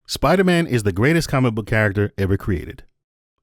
Spider-Man is the greatest comic book character ever created.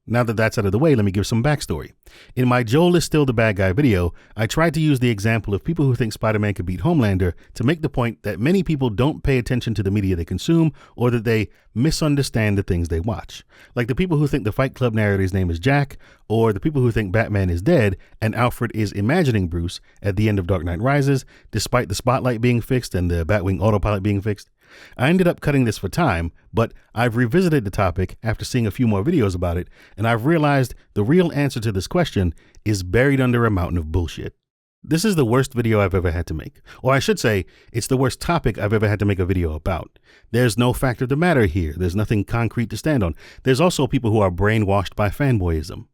Now that that's out of the way, let me give some backstory. In my Joel is still the bad guy video, I tried to use the example of people who think Spider-Man could beat Homelander to make the point that many people don't pay attention to the media they consume, or that they misunderstand the things they watch. Like the people who think the Fight Club narrator's name is Jack, or the people who think Batman is dead and Alfred is imagining Bruce at the end of Dark Knight Rises, despite the spotlight being fixed and the Batwing autopilot being fixed. I ended up cutting this for time, but I've revisited the topic after seeing a few more videos about it, and I've realized the real answer to this question is buried under a mountain of bullshit. This is the worst video I've ever had to make. Or I should say, it's the worst topic I've ever had to make a video about. There's no fact of the matter here. There's nothing concrete to stand on. There's also people who are brainwashed by fanboyism.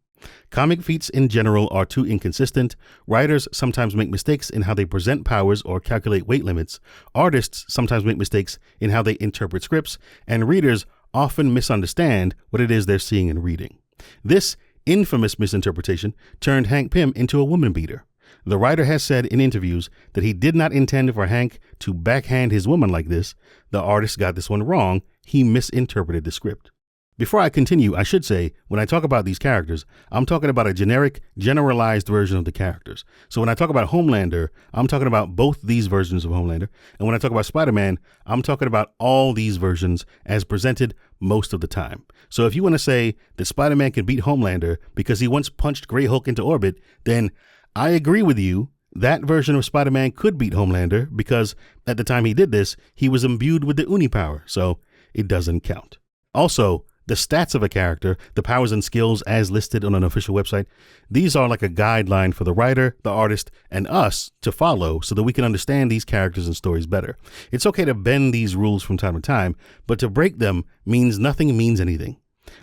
Comic feats in general are too inconsistent. Writers sometimes make mistakes in how they present powers or calculate weight limits. Artists sometimes make mistakes in how they interpret scripts, and readers often misunderstand what it is they're seeing and reading. This infamous misinterpretation turned Hank Pym into a woman beater. The writer has said in interviews that he did not intend for Hank to backhand his woman like this. The artist got this one wrong. He misinterpreted the script. Before I continue, I should say, when I talk about these characters, I'm talking about a generic, generalized version of the characters. So when I talk about Homelander, I'm talking about both these versions of Homelander. And when I talk about Spider-Man, I'm talking about all these versions as presented most of the time. So if you want to say that Spider-Man can beat Homelander because he once punched Grey Hulk into orbit, then I agree with you. That version of Spider-Man could beat Homelander because at the time he did this, he was imbued with the Uni power. So it doesn't count. Also, the stats of a character, the powers and skills as listed on an official website, these are like a guideline for the writer, the artist, and us to follow so that we can understand these characters and stories better. It's okay to bend these rules from time to time, but to break them means nothing means anything.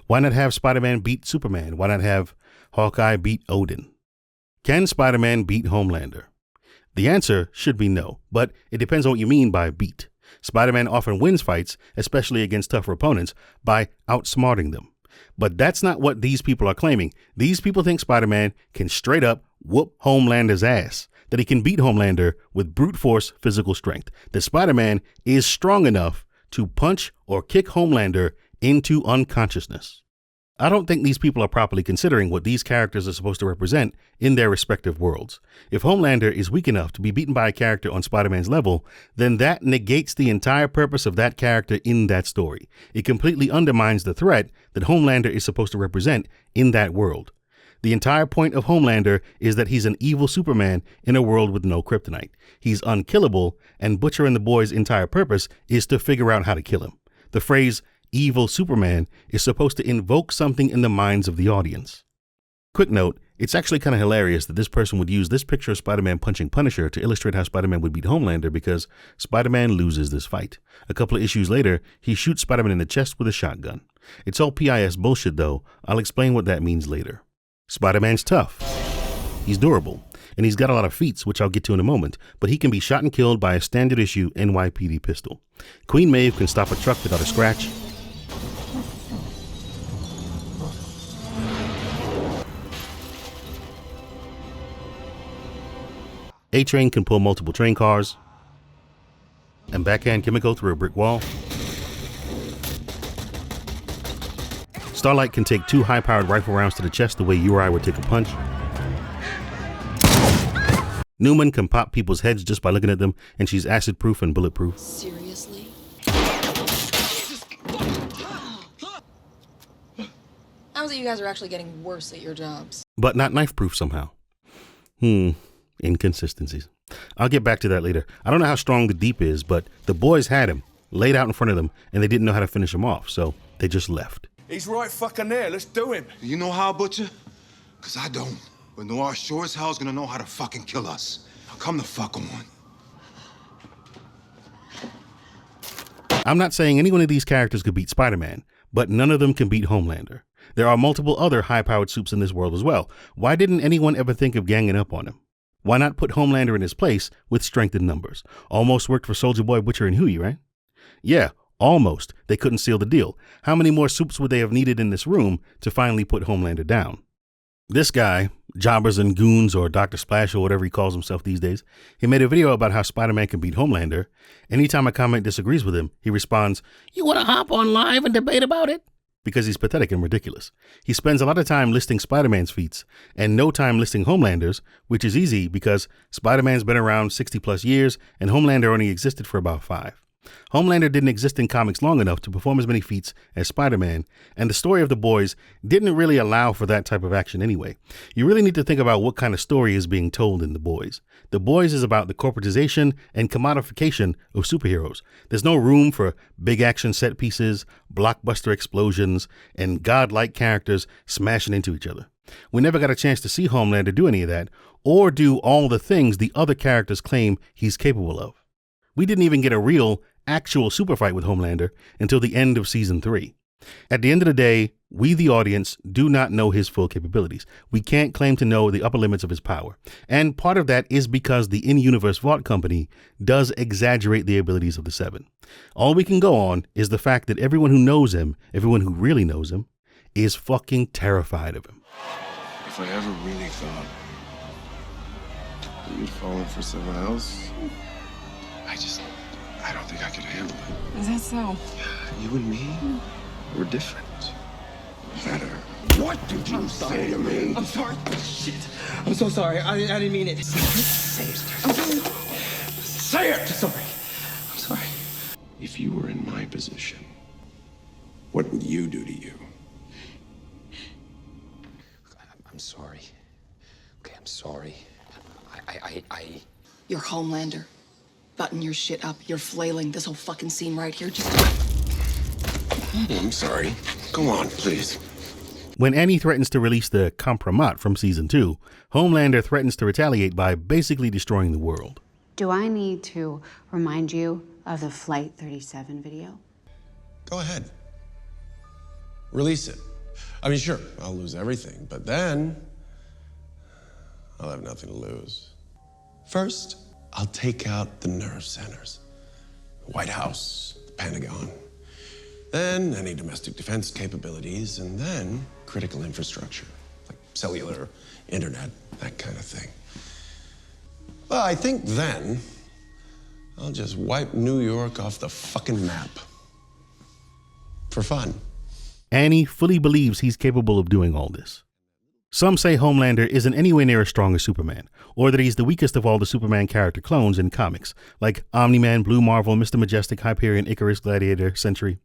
Why not have Spider-Man beat Superman? Why not have Hawkeye beat Odin? Can Spider-Man beat Homelander? The answer should be no, but it depends on what you mean by beat. Spider-Man often wins fights, especially against tougher opponents, by outsmarting them. But that's not what these people are claiming. These people think Spider-Man can straight up whoop Homelander's ass, that he can beat Homelander with brute force physical strength, that Spider-Man is strong enough to punch or kick Homelander into unconsciousness. I don't think these people are properly considering what these characters are supposed to represent in their respective worlds. If Homelander is weak enough to be beaten by a character on Spider-Man's level, then that negates the entire purpose of that character in that story. It completely undermines the threat that Homelander is supposed to represent in that world. The entire point of Homelander is that he's an evil Superman in a world with no kryptonite. He's unkillable, and Butcher and the Boy's entire purpose is to figure out how to kill him. The phrase evil Superman is supposed to invoke something in the minds of the audience. Quick note, it's actually kind of hilarious that this person would use this picture of Spider-Man punching Punisher to illustrate how Spider-Man would beat Homelander because Spider-Man loses this fight. A couple of issues later, he shoots Spider-Man in the chest with a shotgun. It's all PIS bullshit though. I'll explain what that means later. Spider-Man's tough. He's durable. And he's got a lot of feats, which I'll get to in a moment, but he can be shot and killed by a standard issue NYPD pistol. Queen Maeve can stop a truck without a scratch. A-Train can pull multiple train cars and backhand Kimiko through a brick wall. Starlight can take 2 high-powered rifle rounds to the chest the way you or I would take a punch. Newman can pop people's heads just by looking at them, and she's acid-proof and bulletproof. Seriously? How is it you guys are actually getting worse at your jobs? But not knife-proof somehow. Inconsistencies. I'll get back to that later. I don't know how strong the Deep is, but the boys had him laid out in front of them, and they didn't know how to finish him off, so they just left. He's right fucking there. Let's do him. You know how, Butcher? Because I don't. But Noir sure as hell's gonna know how to fucking kill us. Now come the fuck on. I'm not saying any one of these characters could beat Spider-Man, but none of them can beat Homelander. There are multiple other high-powered supes in this world as well. Why didn't anyone ever think of ganging up on him? Why not put Homelander in his place with strength in numbers? Almost worked for Soulja Boy, Butcher, and Huey, right? Yeah, almost. They couldn't seal the deal. How many more supes would they have needed in this room to finally put Homelander down? This guy, Jobbers and Goons, or Dr. Splash, or whatever he calls himself these days, he made a video about how Spider-Man can beat Homelander. Anytime a comment disagrees with him, he responds, "You want to hop on live and debate about it?" Because he's pathetic and ridiculous. He spends a lot of time listing Spider-Man's feats and no time listing Homelander's, which is easy because Spider-Man's been around 60 plus years and Homelander only existed for about 5. Homelander didn't exist in comics long enough to perform as many feats as Spider-Man, and the story of The Boys didn't really allow for that type of action anyway. You really need to think about what kind of story is being told in The Boys. The Boys is about the corporatization and commodification of superheroes. There's no room for big action set pieces, blockbuster explosions, and godlike characters smashing into each other. We never got a chance to see Homelander do any of that, or do all the things the other characters claim he's capable of. We didn't even get a real, actual super fight with Homelander until the end of season 3. At the end of the day, we, the audience, do not know his full capabilities. We can't claim to know the upper limits of his power. And part of that is because the in-universe Vault Company does exaggerate the abilities of the Seven. All we can go on is the fact that everyone who knows him, everyone who really knows him, is fucking terrified of him. If I ever really thought that you'd fallen for someone else, I don't think I could handle it. Is that so? You and me, we're different. Better. What did you say to me? I'm sorry. Shit. I'm so sorry. I didn't mean it. Say it. Say it! Sorry. I'm sorry. If you were in my position, what would you do to you? I'm sorry. Okay, I'm sorry. You're Homelander. Button your shit up. You're flailing. This whole fucking scene right here just... I'm sorry. Go on, please. When Annie threatens to release the compromat from season 2, Homelander threatens to retaliate by basically destroying the world. Do I need to remind you of the Flight 37 video? Go ahead. Release it. I mean, sure, I'll lose everything, but then I'll have nothing to lose. First, I'll take out the nerve centers. The White House, the Pentagon. Then any domestic defense capabilities, and then critical infrastructure, like cellular, internet, that kind of thing. Well, I think then I'll just wipe New York off the fucking map. For fun. Annie fully believes he's capable of doing all this. Some say Homelander isn't anywhere near as strong as Superman, or that he's the weakest of all the Superman character clones in comics, like Omni-Man, Blue Marvel, Mr. Majestic, Hyperion, Icarus, Gladiator, Sentry.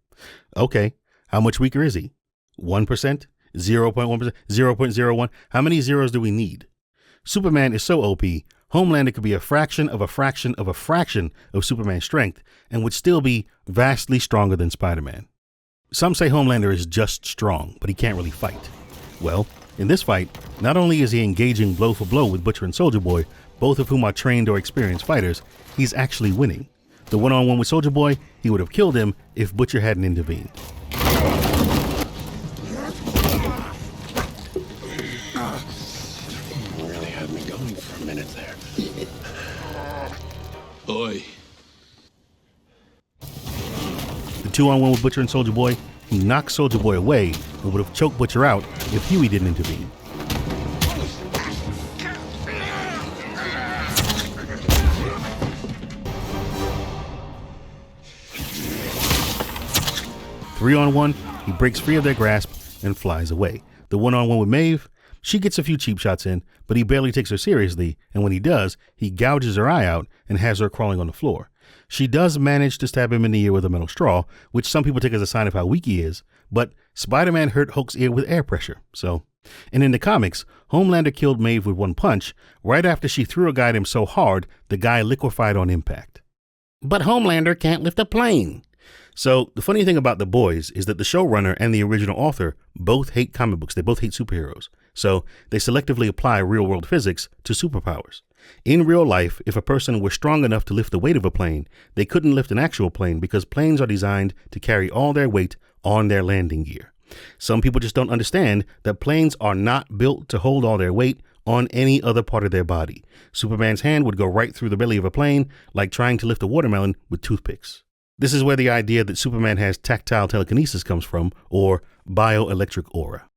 Okay, how much weaker is he? 1%? 0.1%? 0.01? How many zeros do we need? Superman is so OP, Homelander could be a fraction of a fraction of a fraction of Superman's strength and would still be vastly stronger than Spider-Man. Some say Homelander is just strong, but he can't really fight. Well, in this fight, not only is he engaging blow for blow with Butcher and Soldier Boy, both of whom are trained or experienced fighters, he's actually winning. The one-on-one with Soldier Boy, he would have killed him if Butcher hadn't intervened. Really had me going for a minute there. Oi. The 2-on-1 with Butcher and Soldier Boy, he knocked Soldier Boy away and would have choked Butcher out if Huey didn't intervene. Three-on-one, he breaks free of their grasp and flies away. The one-on-one with Maeve, she gets a few cheap shots in, but he barely takes her seriously, and when he does, he gouges her eye out and has her crawling on the floor. She does manage to stab him in the ear with a metal straw, which some people take as a sign of how weak he is, but Spider-Man hurt Hulk's ear with air pressure, so. And in the comics, Homelander killed Maeve with one punch, right after she threw a guy at him so hard, the guy liquefied on impact. But Homelander can't lift a plane. So the funny thing about The Boys is that the showrunner and the original author both hate comic books. They both hate superheroes. So they selectively apply real-world physics to superpowers. In real life, if a person were strong enough to lift the weight of a plane, they couldn't lift an actual plane because planes are designed to carry all their weight on their landing gear. Some people just don't understand that planes are not built to hold all their weight on any other part of their body. Superman's hand would go right through the belly of a plane, like trying to lift a watermelon with toothpicks. This is where the idea that Superman has tactile telekinesis comes from, or bioelectric aura.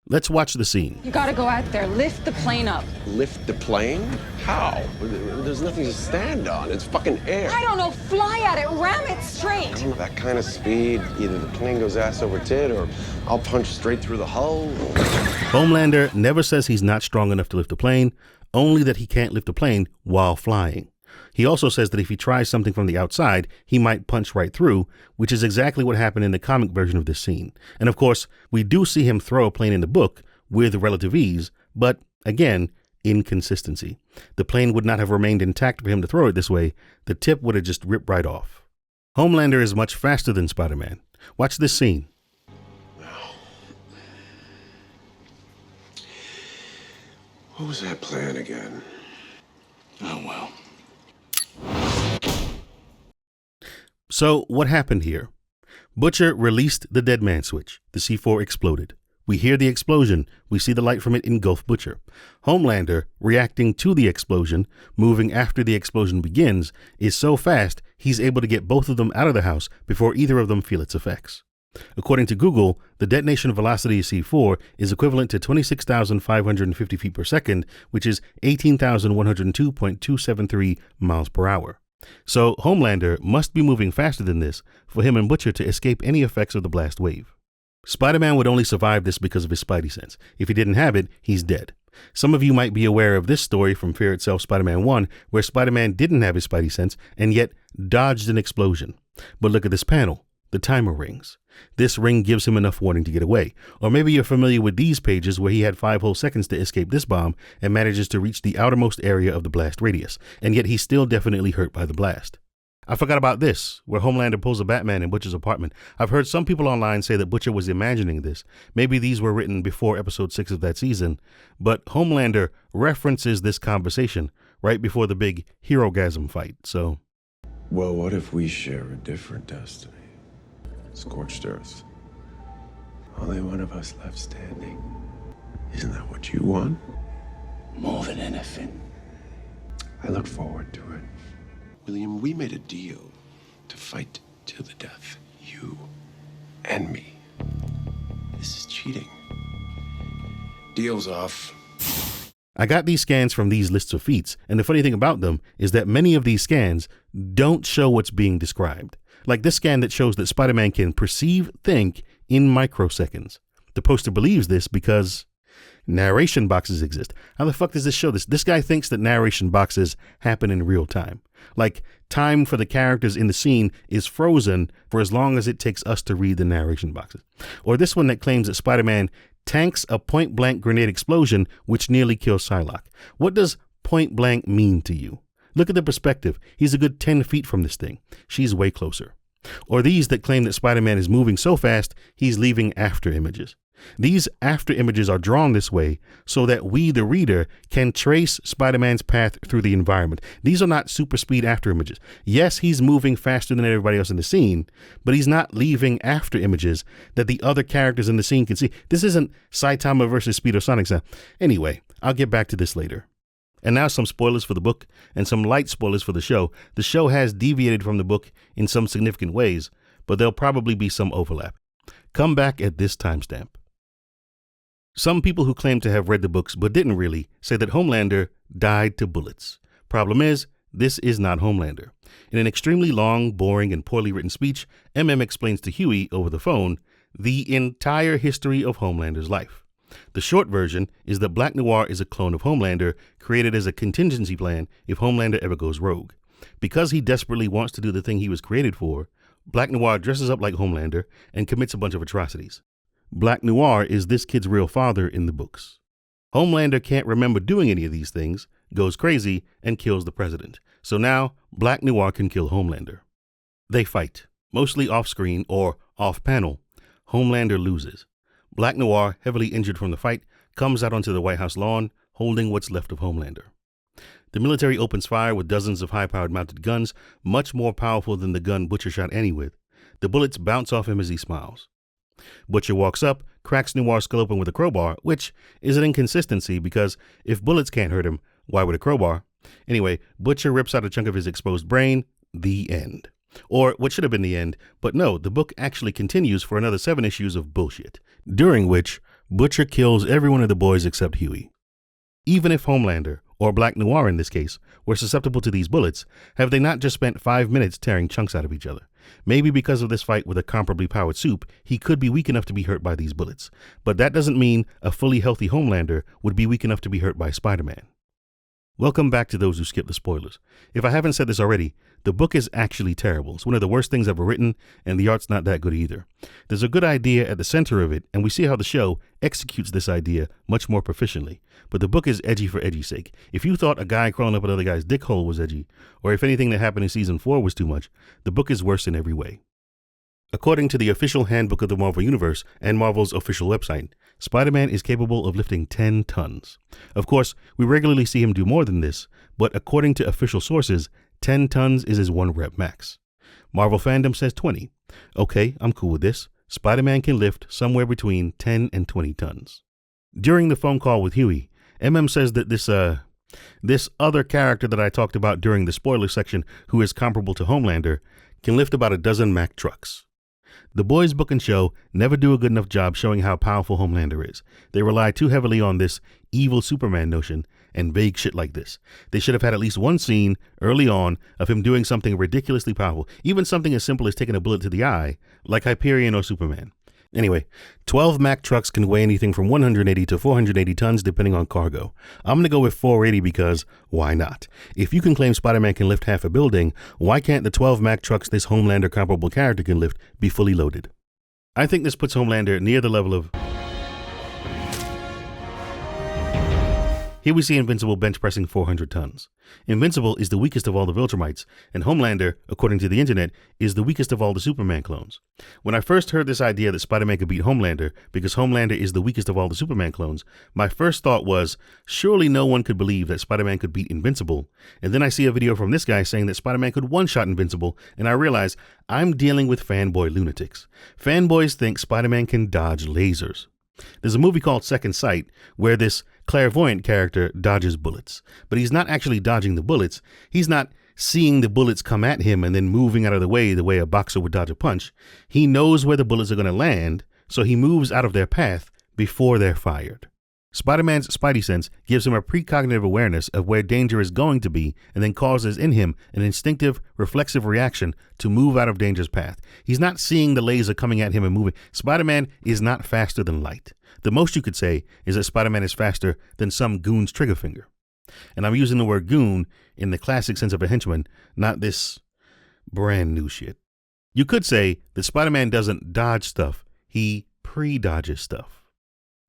Let's watch the scene. You gotta go out there, lift the plane up. Lift the plane? How? There's nothing to stand on. It's fucking air. I don't know, fly at it, ram it straight. I don't know, that kind of speed, either the plane goes ass over tit or I'll punch straight through the hull. Homelander never says he's not strong enough to lift a plane, only that he can't lift a plane while flying. He also says that if he tries something from the outside, he might punch right through, which is exactly what happened in the comic version of this scene. And of course, we do see him throw a plane in the book with relative ease, but again, inconsistency. The plane would not have remained intact for him to throw it this way. The tip would have just ripped right off. Homelander is much faster than Spider-Man. Watch this scene. What was that plan again? Oh, well. So what happened here? Butcher released the dead man switch. The C4 exploded. We hear the explosion. We see the light from it engulf Butcher. Homelander, reacting to the explosion, moving after the explosion begins, is so fast he's able to get both of them out of the house before either of them feel its effects. According to Google, the detonation velocity of C4 is equivalent to 26,550 feet per second, which is 18,102.273 miles per hour. So Homelander must be moving faster than this for him and Butcher to escape any effects of the blast wave. Spider-Man would only survive this because of his Spidey sense. If he didn't have it, he's dead. Some of you might be aware of this story from Fear Itself Spider-Man 1, where Spider-Man didn't have his Spidey sense and yet dodged an explosion. But look at this panel. The timer rings. This ring gives him enough warning to get away. Or maybe you're familiar with these pages where he had 5 whole seconds to escape this bomb and manages to reach the outermost area of the blast radius, and yet he's still definitely hurt by the blast. I forgot about this, where Homelander pulls a Batman in Butcher's apartment. I've heard some people online say that Butcher was imagining this. Maybe these were written before episode 6 of that season, but Homelander references this conversation right before the big hero-gasm fight, so... Well, what if we share a different destiny? Scorched earth. Only one of us left standing. Isn't that what you want? More than anything. I look forward to it. William, we made a deal to fight to the death. You and me. This is cheating. Deal's off. I got these scans from these lists of feats, and the funny thing about them is that many of these scans don't show what's being described. Like this scan that shows that Spider-Man can perceive, think in microseconds. The poster believes this because narration boxes exist. How the fuck does this show this? This guy thinks that narration boxes happen in real time. Like time for the characters in the scene is frozen for as long as it takes us to read the narration boxes. Or this one that claims that Spider-Man tanks a point-blank grenade explosion which nearly kills Psylocke. What does point-blank mean to you? Look at the perspective. He's a good 10 feet from this thing. She's way closer. Or these that claim that Spider-Man is moving so fast, he's leaving after images. These after images are drawn this way so that we, the reader, can trace Spider-Man's path through the environment. These are not super speed after images. Yes, he's moving faster than everybody else in the scene, but he's not leaving after images that the other characters in the scene can see. This isn't Saitama versus Speed or Sonic Sound. Anyway, I'll get back to this later. And now some spoilers for the book and some light spoilers for the show. The show has deviated from the book in some significant ways, but there'll probably be some overlap. Come back at this timestamp. Some people who claim to have read the books but didn't really say that Homelander died to bullets. Problem is, this is not Homelander. In an extremely long, boring, and poorly written speech, MM explains to Huey over the phone the entire history of Homelander's life. The short version is that Black Noir is a clone of Homelander created as a contingency plan if Homelander ever goes rogue. Because he desperately wants to do the thing he was created for, Black Noir dresses up like Homelander and commits a bunch of atrocities. Black Noir is this kid's real father in the books. Homelander can't remember doing any of these things, goes crazy, and kills the president. So now Black Noir can kill Homelander. They fight, mostly off-screen or off-panel. Homelander loses. Black Noir, heavily injured from the fight, comes out onto the White House lawn, holding what's left of Homelander. The military opens fire with dozens of high-powered mounted guns, much more powerful than the gun Butcher shot Annie with. The bullets bounce off him as he smiles. Butcher walks up, cracks Noir's skull open with a crowbar, which is an inconsistency because if bullets can't hurt him, why would a crowbar? Anyway, Butcher rips out a chunk of his exposed brain. The end. Or what should have been the end, but no, the book actually continues for another 7 issues of bullshit, during which Butcher kills every one of the boys except Huey. Even if Homelander, or Black Noir in this case, were susceptible to these bullets, have they not just spent 5 minutes tearing chunks out of each other? Maybe because of this fight with a comparably powered Soup, he could be weak enough to be hurt by these bullets. But that doesn't mean a fully healthy Homelander would be weak enough to be hurt by Spider-Man. Welcome back to those who skip the spoilers. If I haven't said this already, the book is actually terrible. It's one of the worst things ever written, and the art's not that good either. There's a good idea at the center of it, and we see how the show executes this idea much more proficiently. But the book is edgy for edgy's sake. If you thought a guy crawling up another guy's dick hole was edgy, or if anything that happened in season 4 was too much, the book is worse in every way. According to the official handbook of the Marvel Universe and Marvel's official website, Spider-Man is capable of lifting 10 tons. Of course, we regularly see him do more than this, but according to official sources, 10 tons is his 1 rep max. Marvel fandom says 20. Okay, I'm cool with this. Spider-Man can lift somewhere between 10 and 20 tons. During the phone call with Huey, MM says that this other character that I talked about during the spoiler section, who is comparable to Homelander, can lift about a dozen Mack trucks. The boys' book and show never do a good enough job showing how powerful Homelander is. They rely too heavily on this evil Superman notion and vague shit like this. They should have had at least one scene early on of him doing something ridiculously powerful, even something as simple as taking a bullet to the eye, like Hyperion or Superman. Anyway, 12 Mack trucks can weigh anything from 180 to 480 tons depending on cargo. I'm going to go with 480 because why not? If you can claim Spider-Man can lift half a building, why can't the 12 Mack trucks this Homelander comparable character can lift be fully loaded? I think this puts Homelander near the level of... Here we see Invincible bench pressing 400 tons. Invincible is the weakest of all the Viltrumites, and Homelander, according to the internet, is the weakest of all the Superman clones. When I first heard this idea that Spider-Man could beat Homelander because Homelander is the weakest of all the Superman clones, my first thought was, surely no one could believe that Spider-Man could beat Invincible. And then I see a video from this guy saying that Spider-Man could one-shot Invincible, and I realize I'm dealing with fanboy lunatics. Fanboys think Spider-Man can dodge lasers. There's a movie called Second Sight where this clairvoyant character dodges bullets, but he's not actually dodging the bullets. He's not seeing the bullets come at him and then moving out of the way a boxer would dodge a punch. He knows where the bullets are going to land, so he moves out of their path before they're fired. Spider-Man's Spidey sense gives him a precognitive awareness of where danger is going to be and then causes in him an instinctive, reflexive reaction to move out of danger's path. He's not seeing the laser coming at him and moving. Spider-Man is not faster than light. The most you could say is that Spider-Man is faster than some goon's trigger finger. And I'm using the word goon in the classic sense of a henchman, not this brand new shit. You could say that Spider-Man doesn't dodge stuff, he pre-dodges stuff.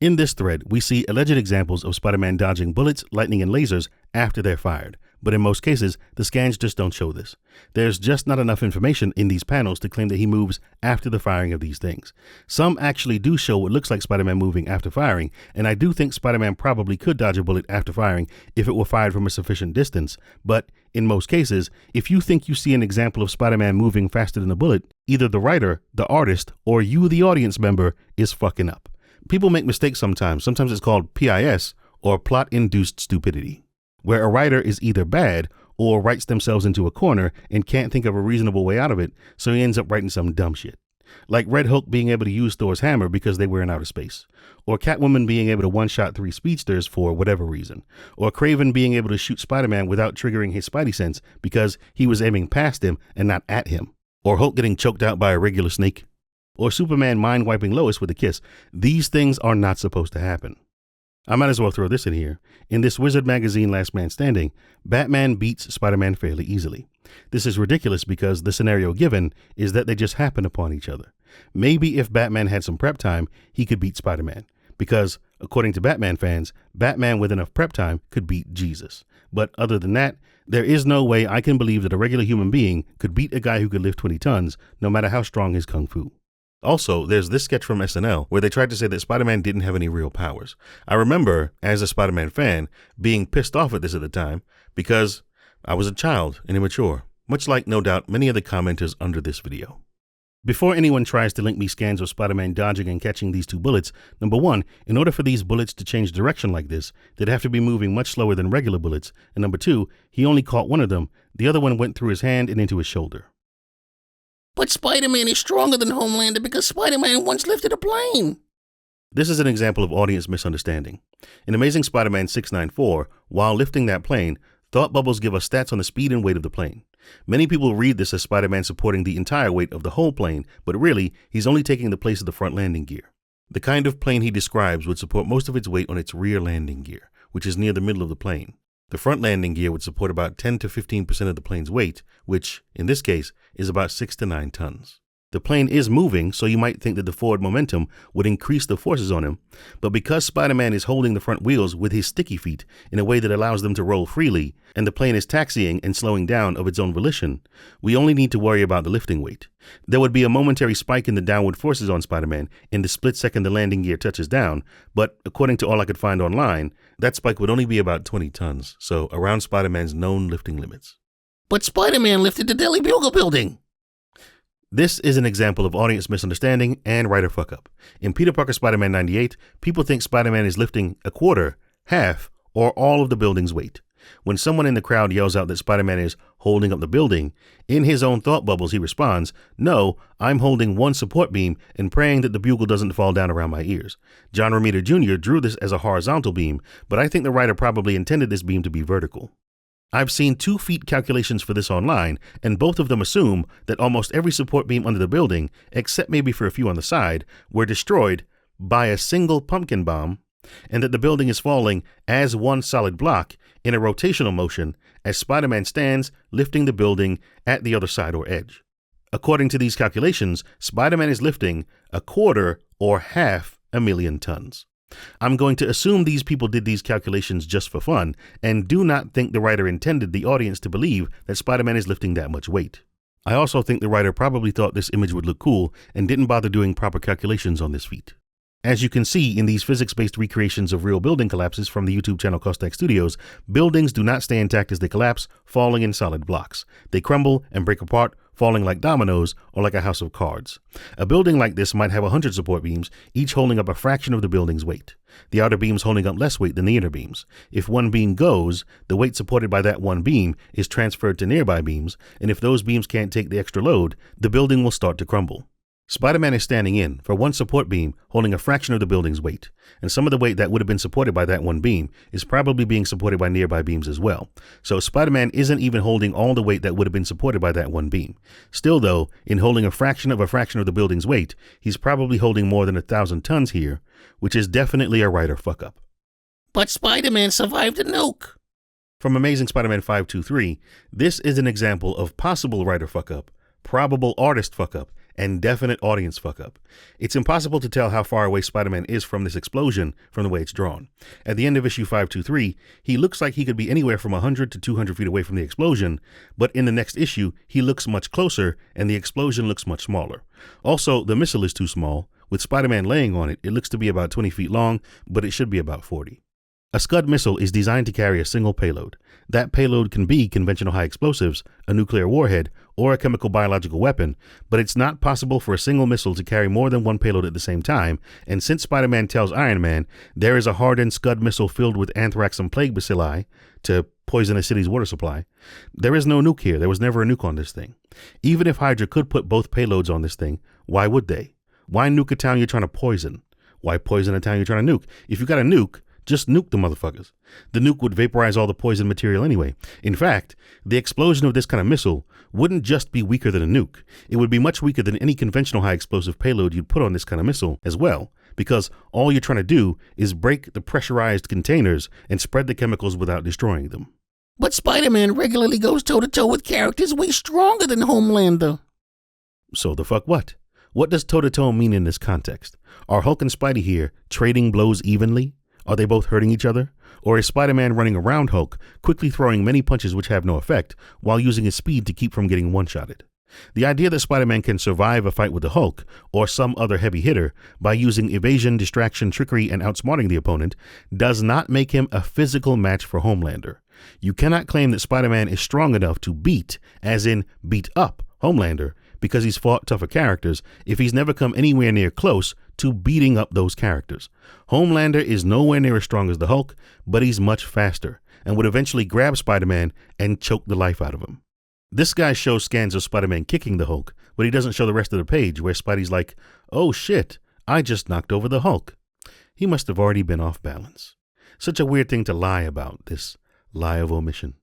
In this thread, we see alleged examples of Spider-Man dodging bullets, lightning, and lasers after they're fired. But in most cases, the scans just don't show this. There's just not enough information in these panels to claim that he moves after the firing of these things. Some actually do show what looks like Spider-Man moving after firing, and I do think Spider-Man probably could dodge a bullet after firing if it were fired from a sufficient distance. But in most cases, if you think you see an example of Spider-Man moving faster than a bullet, either the writer, the artist, or you, the audience member, is fucking up. People make mistakes sometimes. Sometimes it's called PIS, or plot-induced stupidity, where a writer is either bad or writes themselves into a corner and can't think of a reasonable way out of it, so he ends up writing some dumb shit. Like Red Hulk being able to use Thor's hammer because they were in outer space, or Catwoman being able to one-shot 3 speedsters for whatever reason, or Kraven being able to shoot Spider-Man without triggering his Spidey sense because he was aiming past him and not at him, or Hulk getting choked out by a regular snake, or Superman mind-wiping Lois with a kiss. These things are not supposed to happen. I might as well throw this in here. In this Wizard magazine Last Man Standing, Batman beats Spider-Man fairly easily. This is ridiculous because the scenario given is that they just happen upon each other. Maybe if Batman had some prep time, he could beat Spider-Man. Because, according to Batman fans, Batman with enough prep time could beat Jesus. But other than that, there is no way I can believe that a regular human being could beat a guy who could lift 20 tons, no matter how strong his kung fu. Also, there's this sketch from SNL where they tried to say that Spider-Man didn't have any real powers. I remember, as a Spider-Man fan, being pissed off at this at the time because I was a child and immature, much like, no doubt, many of the commenters under this video. Before anyone tries to link me scans of Spider-Man dodging and catching these 2 bullets, number 1, in order for these bullets to change direction like this, they'd have to be moving much slower than regular bullets, and number 2, he only caught one of them, the other one went through his hand and into his shoulder. But Spider-Man is stronger than Homelander because Spider-Man once lifted a plane. This is an example of audience misunderstanding. In Amazing Spider-Man 694, while lifting that plane, thought bubbles give us stats on the speed and weight of the plane. Many people read this as Spider-Man supporting the entire weight of the whole plane, but really, he's only taking the place of the front landing gear. The kind of plane he describes would support most of its weight on its rear landing gear, which is near the middle of the plane. The front landing gear would support about 10 to 15% of the plane's weight, which, in this case, is about 6 to 9 tons. The plane is moving, so you might think that the forward momentum would increase the forces on him, but because Spider-Man is holding the front wheels with his sticky feet in a way that allows them to roll freely, and the plane is taxiing and slowing down of its own volition, we only need to worry about the lifting weight. There would be a momentary spike in the downward forces on Spider-Man in the split second the landing gear touches down, but according to all I could find online, that spike would only be about 20 tons, so around Spider-Man's known lifting limits. But Spider-Man lifted the Daily Bugle building! This is an example of audience misunderstanding and writer fuck-up. In Peter Parker Spider-Man 98, people think Spider-Man is lifting a quarter, half, or all of the building's weight. When someone in the crowd yells out that Spider-Man is holding up the building, in his own thought bubbles he responds, "No, I'm holding one support beam and praying that the bugle doesn't fall down around my ears." John Romita Jr. drew this as a horizontal beam, but I think the writer probably intended this beam to be vertical. I've seen 2 feet calculations for this online, and both of them assume that almost every support beam under the building, except maybe for a few on the side, were destroyed by a single pumpkin bomb, and that the building is falling as one solid block in a rotational motion as Spider-Man stands lifting the building at the other side or edge. According to these calculations, Spider-Man is lifting a quarter or half a million tons. I'm going to assume these people did these calculations just for fun and do not think the writer intended the audience to believe that Spider-Man is lifting that much weight. I also think the writer probably thought this image would look cool and didn't bother doing proper calculations on this feat. As you can see in these physics-based recreations of real building collapses from the YouTube channel Kostack Studios, buildings do not stay intact as they collapse, falling in solid blocks. They crumble and break apart, falling like dominoes or like a house of cards. A building like this might have 100 support beams, each holding up a fraction of the building's weight. The outer beams holding up less weight than the inner beams. If one beam goes, the weight supported by that one beam is transferred to nearby beams, and if those beams can't take the extra load, the building will start to crumble. Spider-Man is standing in for one support beam holding a fraction of the building's weight, and some of the weight that would have been supported by that one beam is probably being supported by nearby beams as well. So Spider-Man isn't even holding all the weight that would have been supported by that one beam. Still though, in holding a fraction of the building's weight, he's probably holding more than 1,000 tons here, which is definitely a writer fuck-up. But Spider-Man survived a nuke! From Amazing Spider-Man 523, this is an example of possible writer fuck-up, probable artist fuck-up, and definite audience fuck-up. It's impossible to tell how far away Spider-Man is from this explosion from the way it's drawn. At the end of issue 523, he looks like he could be anywhere from 100 to 200 feet away from the explosion, but in the next issue, he looks much closer and the explosion looks much smaller. Also, the missile is too small. With Spider-Man laying on it, it looks to be about 20 feet long, but it should be about 40. A Scud missile is designed to carry a single payload. That payload can be conventional high explosives, a nuclear warhead, or a chemical biological weapon, but it's not possible for a single missile to carry more than one payload at the same time, and since Spider-Man tells Iron Man there is a hardened Scud missile filled with anthrax and plague bacilli to poison a city's water supply, there is no nuke here. There was never a nuke on this thing. Even if Hydra could put both payloads on this thing, why would they? Why nuke a town you're trying to poison? Why poison a town you're trying to nuke? If you got a nuke, just nuke the motherfuckers. The nuke would vaporize all the poison material anyway. In fact, the explosion of this kind of missile wouldn't just be weaker than a nuke. It would be much weaker than any conventional high explosive payload you'd put on this kind of missile as well, because all you're trying to do is break the pressurized containers and spread the chemicals without destroying them. But Spider-Man regularly goes toe-to-toe with characters way stronger than Homelander. So the fuck what? What does toe-to-toe mean in this context? Are Hulk and Spidey here trading blows evenly? Are they both hurting each other? Or is Spider-Man running around Hulk, quickly throwing many punches which have no effect, while using his speed to keep from getting one-shotted? The idea that Spider-Man can survive a fight with the Hulk, or some other heavy hitter, by using evasion, distraction, trickery, and outsmarting the opponent, does not make him a physical match for Homelander. You cannot claim that Spider-Man is strong enough to beat, as in beat up, Homelander, because he's fought tougher characters, if he's never come anywhere near close to beating up those characters. Homelander is nowhere near as strong as the Hulk, but he's much faster, and would eventually grab Spider-Man and choke the life out of him. This guy shows scans of Spider-Man kicking the Hulk, but he doesn't show the rest of the page where Spidey's like, "Oh shit, I just knocked over the Hulk." He must have already been off balance. Such a weird thing to lie about, this lie of omission.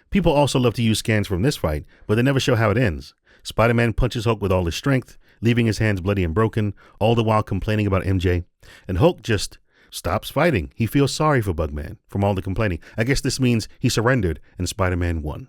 People also love to use scans from this fight, but they never show how it ends. Spider-Man punches Hulk with all his strength, leaving his hands bloody and broken, all the while complaining about MJ. And Hulk just stops fighting. He feels sorry for Bugman from all the complaining. I guess this means he surrendered and Spider-Man won.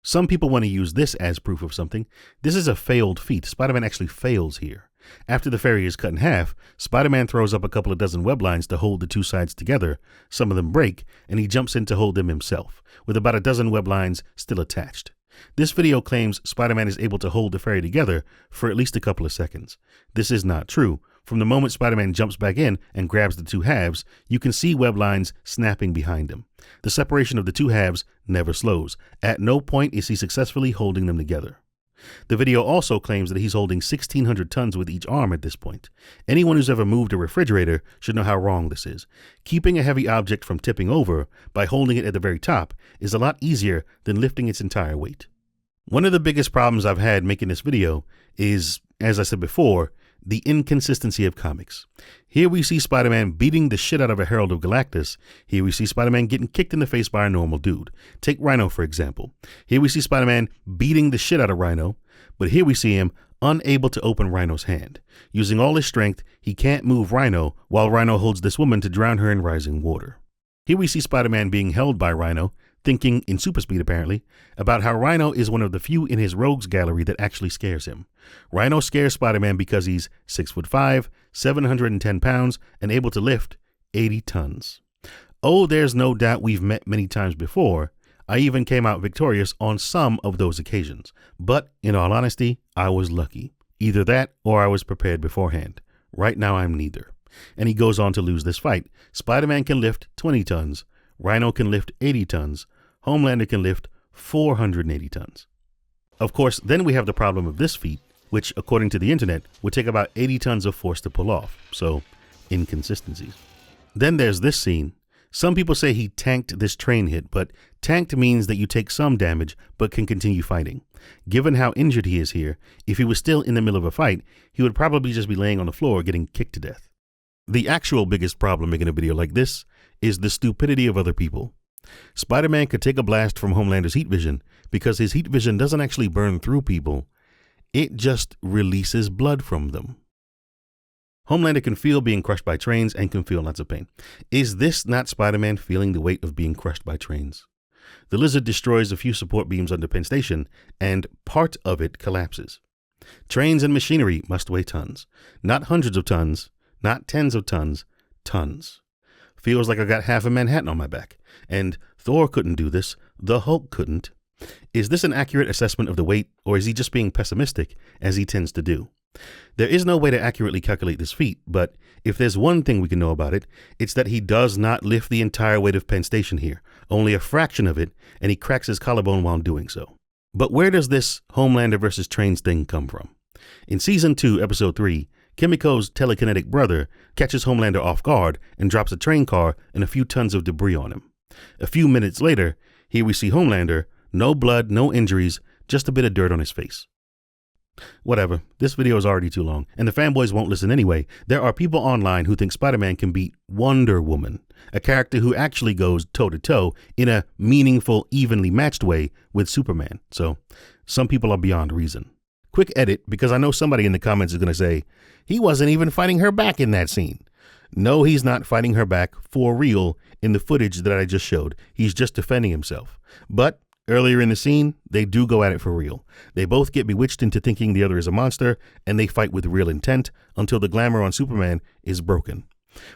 Some people want to use this as proof of something. This is a failed feat. Spider-Man actually fails here. After the ferry is cut in half, Spider-Man throws up a couple of dozen web lines to hold the two sides together. Some of them break, and he jumps in to hold them himself, with about a dozen web lines still attached. This video claims Spider-Man is able to hold the ferry together for at least a couple of seconds. This is not true. From the moment Spider-Man jumps back in and grabs the two halves, you can see web lines snapping behind him. The separation of the two halves never slows. At no point is he successfully holding them together. The video also claims that he's holding 1,600 tons with each arm at this point. Anyone who's ever moved a refrigerator should know how wrong this is. Keeping a heavy object from tipping over by holding it at the very top is a lot easier than lifting its entire weight. One of the biggest problems I've had making this video is, as I said before, the inconsistency of comics. Here we see Spider-Man beating the shit out of a Herald of Galactus. Here we see Spider-Man getting kicked in the face by a normal dude. Take Rhino, for example. Here we see Spider-Man beating the shit out of Rhino, but here we see him unable to open Rhino's hand. Using all his strength, he can't move Rhino while Rhino holds this woman to drown her in rising water. Here we see Spider-Man being held by Rhino, thinking, in super speed apparently, about how Rhino is one of the few in his rogues gallery that actually scares him. Rhino scares Spider-Man because he's 6'5", 710 pounds, and able to lift 80 tons. Oh, there's no doubt we've met many times before. I even came out victorious on some of those occasions. But in all honesty, I was lucky. Either that or I was prepared beforehand. Right now I'm neither. And he goes on to lose this fight. Spider-Man can lift 20 tons. Rhino can lift 80 tons. Homelander can lift 480 tons. Of course, then we have the problem of this feat, which, according to the internet, would take about 80 tons of force to pull off. So, inconsistencies. Then there's this scene. Some people say he tanked this train hit, but tanked means that you take some damage but can continue fighting. Given how injured he is here, if he was still in the middle of a fight, he would probably just be laying on the floor getting kicked to death. The actual biggest problem making a video like this is the stupidity of other people. Spider-Man could take a blast from Homelander's heat vision because his heat vision doesn't actually burn through people. It just releases blood from them. Homelander can feel being crushed by trains and can feel lots of pain. Is this not Spider-Man feeling the weight of being crushed by trains? The Lizard destroys a few support beams under Penn Station, and part of it collapses. Trains and machinery must weigh tons. Not hundreds of tons, not tens of tons, tons. Feels like I got half of Manhattan on my back. And Thor couldn't do this. The Hulk couldn't. Is this an accurate assessment of the weight, or is he just being pessimistic, as he tends to do? There is no way to accurately calculate this feat, but if there's one thing we can know about it, it's that he does not lift the entire weight of Penn Station here, only a fraction of it, and he cracks his collarbone while doing so. But where does this Homelander versus trains thing come from? In Season 2, Episode 3, Kimiko's telekinetic brother catches Homelander off guard and drops a train car and a few tons of debris on him. A few minutes later, here we see Homelander, no blood, no injuries, just a bit of dirt on his face. Whatever, this video is already too long, and the fanboys won't listen anyway. There are people online who think Spider-Man can beat Wonder Woman, a character who actually goes toe-to-toe in a meaningful, evenly matched way with Superman. So, some people are beyond reason. Quick edit, because I know somebody in the comments is going to say, he wasn't even fighting her back in that scene. No, he's not fighting her back for real in the footage that I just showed. He's just defending himself. But earlier in the scene, they do go at it for real. They both get bewitched into thinking the other is a monster, and they fight with real intent until the glamour on Superman is broken.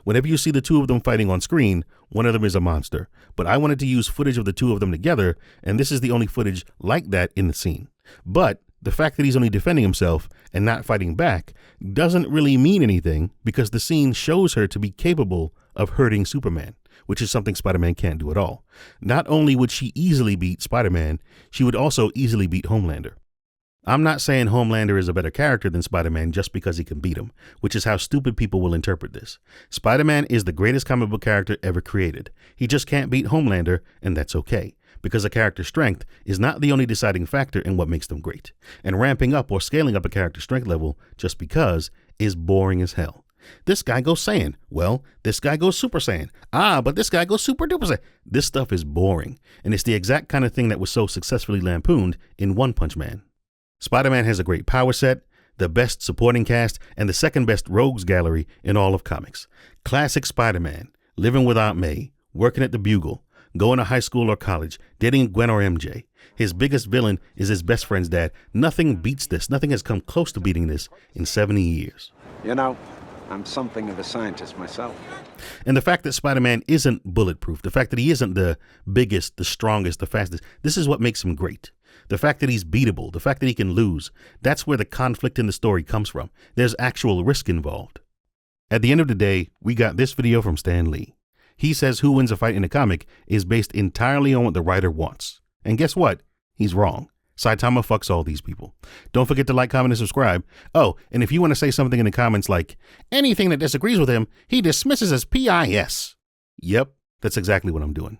Whenever you see the two of them fighting on screen, one of them is a monster. But I wanted to use footage of the two of them together, and this is the only footage like that in the scene. But the fact that he's only defending himself and not fighting back doesn't really mean anything, because the scene shows her to be capable of hurting Superman, which is something Spider-Man can't do at all. Not only would she easily beat Spider-Man, she would also easily beat Homelander. I'm not saying Homelander is a better character than Spider-Man just because he can beat him, which is how stupid people will interpret this. Spider-Man is the greatest comic book character ever created. He just can't beat Homelander, and that's okay, because a character's strength is not the only deciding factor in what makes them great. And ramping up or scaling up a character's strength level just because is boring as hell. This guy goes Saiyan. Well, this guy goes Super Saiyan. But this guy goes Super Duper Saiyan. This stuff is boring, and it's the exact kind of thing that was so successfully lampooned in One Punch Man. Spider-Man has a great power set, the best supporting cast, and the second best rogues gallery in all of comics. Classic Spider-Man, living with Aunt May, working at the Bugle, going to high school or college, dating Gwen or MJ. His biggest villain is his best friend's dad. Nothing beats this. Nothing has come close to beating this in 70 years. You know, I'm something of a scientist myself. And the fact that Spider-Man isn't bulletproof, the fact that he isn't the biggest, the strongest, the fastest, this is what makes him great. The fact that he's beatable, the fact that he can lose, that's where the conflict in the story comes from. There's actual risk involved. At the end of the day, we got this video from Stan Lee. He says who wins a fight in a comic is based entirely on what the writer wants. And guess what? He's wrong. Saitama fucks all these people. Don't forget to like, comment, and subscribe. Oh, and if you want to say something in the comments like, anything that disagrees with him, he dismisses as PIS. Yep, that's exactly what I'm doing.